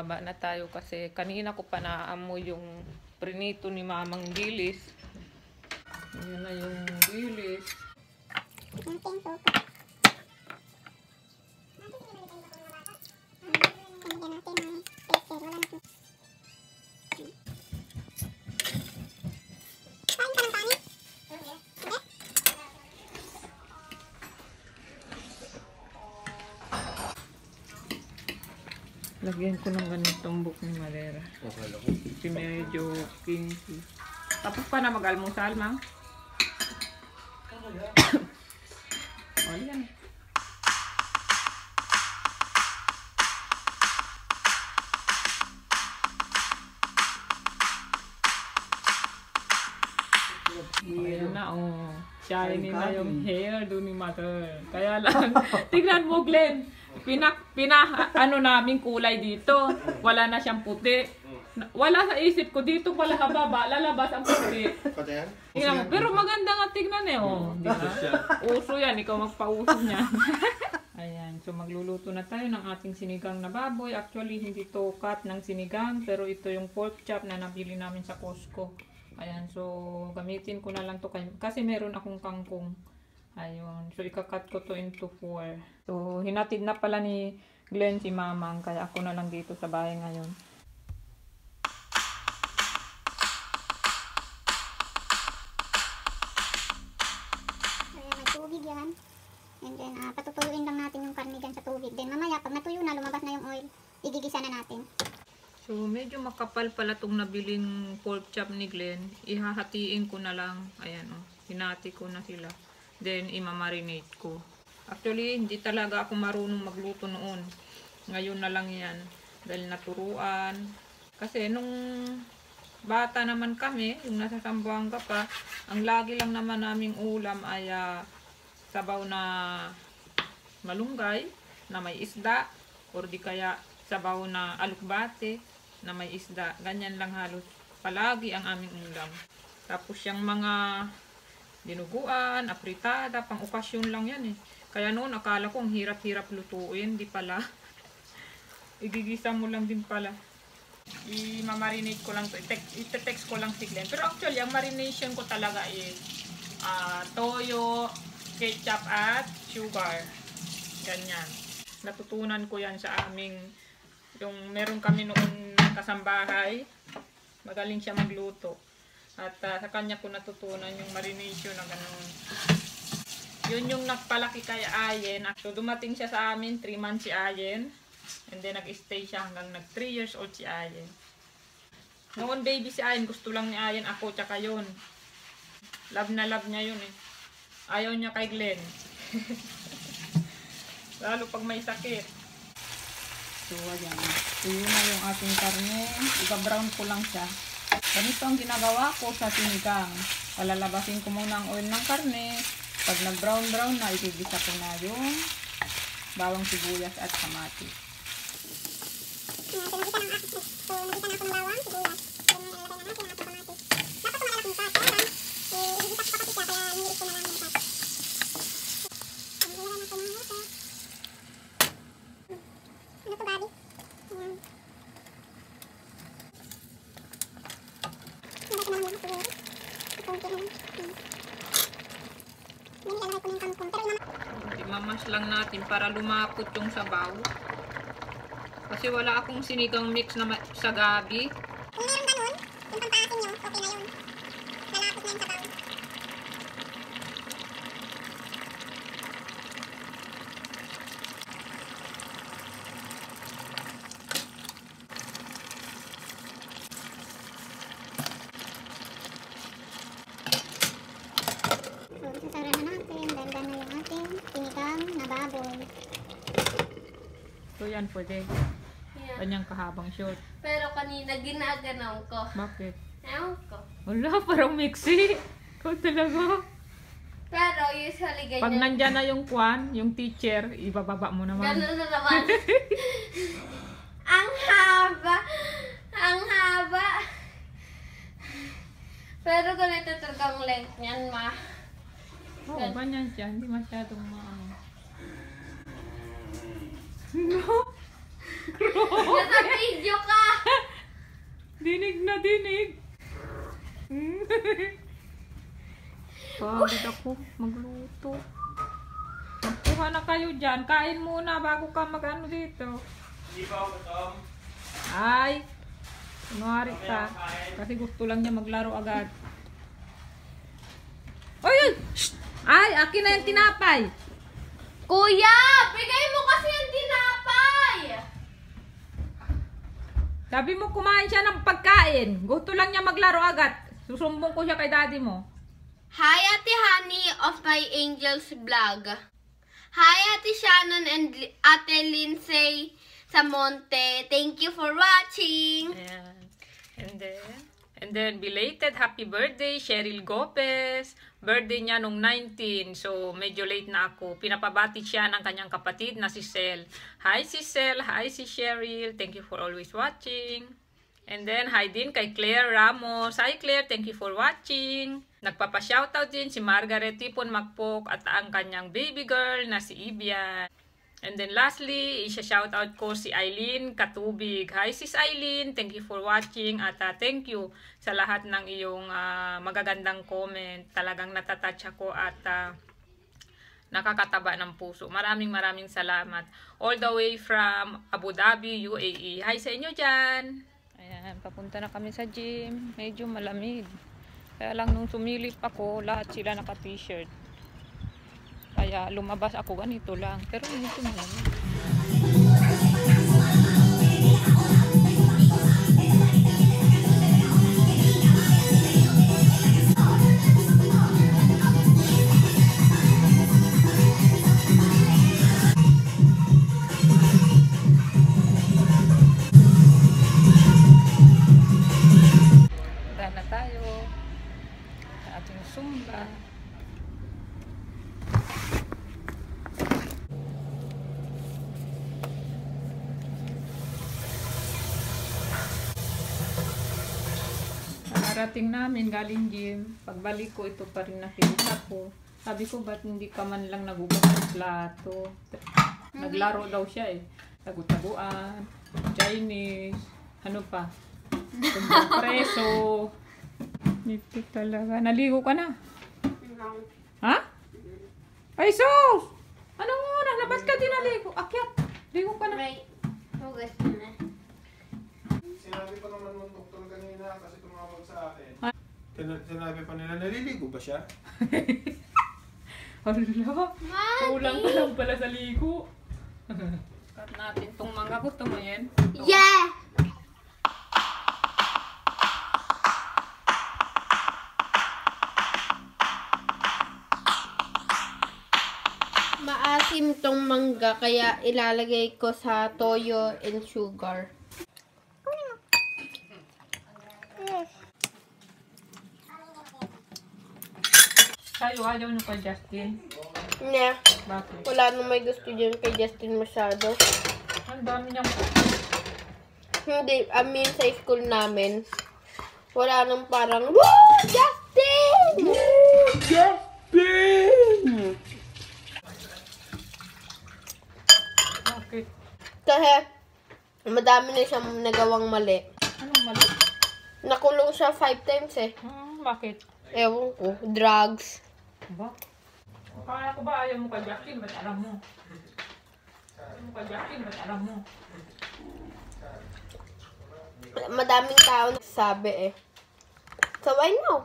bumaba na tayo kasi kanina ko pa naaamoy yung prinito ni Mamang Dilis. Ayan na yung dilis. Lagyan ko ng ganitong book ni Malera. Si medyo kinky. Tapos pa na mag-almusal, Mang? O, yan. Ayan na, oh. Shiny na yung hair doon ni Mother. Kaya lang, tignan mo, Glenn. Ano namin kulay dito. Wala na siyang puti. Wala sa isip ko dito pala kababa, lalabas ang puti. Tingnan mo, pero maganda nga tignan eh, oh. Uso yan, ikaw magpauso niyan. Ayan, so magluluto na tayo ng ating sinigang na baboy. Actually, hindi to cut ng sinigang, pero ito yung pork chop na nabili namin sa Costco. Ayan, so gamitin ko na lang to kasi meron akong kangkong. Ayun, so ikakat ko to into 4. So hinatid na pala ni Glenn si Mamang, kaya ako na lang dito sa bahay ngayon. Ayan, may tubig yan. And then patutuyuin lang natin yung karne dyan sa tubig. Then mamaya pag natuyo na, lumabas na yung oil, igigisa na natin. So, medyo makapal pala itong nabiling pork chop ni Glenn. Ihahatiin ko na lang. Ayan, oh. Hinati ko na sila. Then, imamarinate ko. Actually, hindi talaga ako marunong magluto noon. Ngayon na lang yan. Dahil naturuan. Kasi, nung bata naman kami, yung nasa Zamboanga pa, ang lagi lang naman naming ulam ay sabaw na malunggay, na may isda, or di kaya sabaw na alukbate, na may isda. Ganyan lang halos palagi ang aming ulam. Tapos yung mga dinuguan, apritada, pang okasyon lang yan eh. Kaya noon akala ko ang hirap-hirap lutuin, di pala. Igigisa mo lang din pala. I-marinate ko lang to. I-text ko lang si Glenn. Pero actually, ang marination ko talaga is toyo, ketchup at sugar. Ganyan. Natutunan ko yan sa aming yung meron kami noon kasambahay, magaling siya magluto. At sa kanya ko natutunan yung marination na gano'n. Yun yung nagpalaki kay Ayen. So dumating siya sa amin, 3 months si Ayen. And then nag-stay siya hanggang nag 3 years old si Ayen. Noon baby si Ayen, gusto lang ni Ayen ako tsaka yun. Love na love niya yun eh. Ayaw niya kay Glenn. Lalo pag may sakit. So, ayan. Tuyo na yung ating karne. Iba-brown ko lang siya. Ganito ang ginagawa ko sa sinigang. Palalabasin ko muna ang oil ng karne. Pag nag-brown-brown na, igigisa ko na yung bawang sibuyas at kamatis. Nagisa na ako ng bawang, sibuyas. Then, nalagay na natin ang ating kamatis. Dapat malalaking pa. Kaya lang, igigisa ko pa kasi siya, kaya niliit ko na lang yung pa. Ano to, Gabi? Ayan. Nalagay ko na lang yung siguro. Ikunti na lang. Then, ilalagay ko na yung kangkong. Pero Imamas lang natin para lumapot yung sabaw. Kasi wala akong sinigang mix na sa gabi. kung meron ganun, yung pampaasin nyo, okay na yun. Lalapot na yung sabaw. Isasara na natin, dandan na yung ating sinigang na baboy. So yan, pwede. Yeah. Kanyang kahabang short. Pero kanina ginaganaw ko. Bakit? Ewan ko. Wala, parang mixi. Ikaw talaga. Pero usually ganyan. Pag nandyan na yung kwan, yung teacher, ibababa mo naman. Ganun na naman. Ang haba. Ang haba. Pero ganito talagang length niyan, ma. Oo, ganyan siya. Hindi masyadong maano. No? Nasa video ka! Dinig na dinig. Pagod ako magluto. Magkuha na kayo dyan. Kain muna bago ka mag-ano dito. Hindi pa ako gutom. Ay, kunwari ka. Kasi gusto lang niya maglaro agad. Ay, ay! Shh! Ay, akin na yung tinapay. Kuya! Bigay mo kasi yung tinapay! Sabi mo kumain siya ng pagkain. Gusto lang niya maglaro agad. Susumbong ko siya kay daddy mo. Hi, Ate Honey of My Angels Vlog. Hi, Ate Shannon and Ate Lindsay Samonte. Thank you for watching. Ayan. And then belated happy birthday, Cheryl Gopez. Birthday niya nung 19. So, medyo late na ako. Pinapabati siya ng kanyang kapatid na si Cel. Hi, si Cel. Hi, si Cheryl. Thank you for always watching. And then, hi din kay Claire Ramos. Hi, Claire. Thank you for watching. Nagpapa-shoutout din si Margaret Tipon Magpok at ang kanyang baby girl na si Ibian. And then lastly, isa-shoutout ko si Eileen Katubig. Hi sis Eileen, thank you for watching at thank you sa lahat ng iyong magagandang comment. Talagang natatouch ako at nakakataba ng puso. Maraming salamat. All the way from Abu Dhabi, UAE. Hi sa inyo dyan! Ayan, papunta na kami sa gym. Medyo malamig. Kaya lang nung sumilip ako, lahat sila naka-t-shirt. Kaya lumabas ako ganito lang. Pero medyo malamig. Punta na tayo sa ating Zumba. Parating namin galing gym. Pagbalik ko, ito pa rin nakita ko. Sabi ko, ba't hindi ka man lang nagugas ng plato? Naglaro daw siya eh. Tagu-taguan, Chinese, ano pa? Tumbang preso. Nito talaga. Naligo ka na? Ha? Ay, sus! Anong oras? Labas ka din naligo. Akyat. Ligo ka na. May hugas na. Sinabi pa naman ng doktor kanina kasi tumawag sa akin. Sinabi pa nila, naliligo ba siya? Hala, kulang ka lang pala sa ligo. Cut natin tong mangga. Gusto mo yan? Yeah! Maasim tong mangga kaya ilalagay ko sa toyo and sugar. Kayo, ayaw nyo kay Justin. Yeah. Bakit? Wala nang may gusto dyan kay Justin masyado. Ang dami niyang... Hindi, I mean sa school namin. Wala nang parang, woo! Justin! Woo! Justin! Bakit? Kasi, madami na siyang nagawang mali. Anong mali? Nakulong siya 5 times eh. Bakit? Ewan ko, drugs. Ba? Kaya ko ba ayaw mo kay Justin? Ba't alam mo? Ayaw mo kay Justin? Ba't alam mo? Madaming tao nagsasabi eh. So, I know.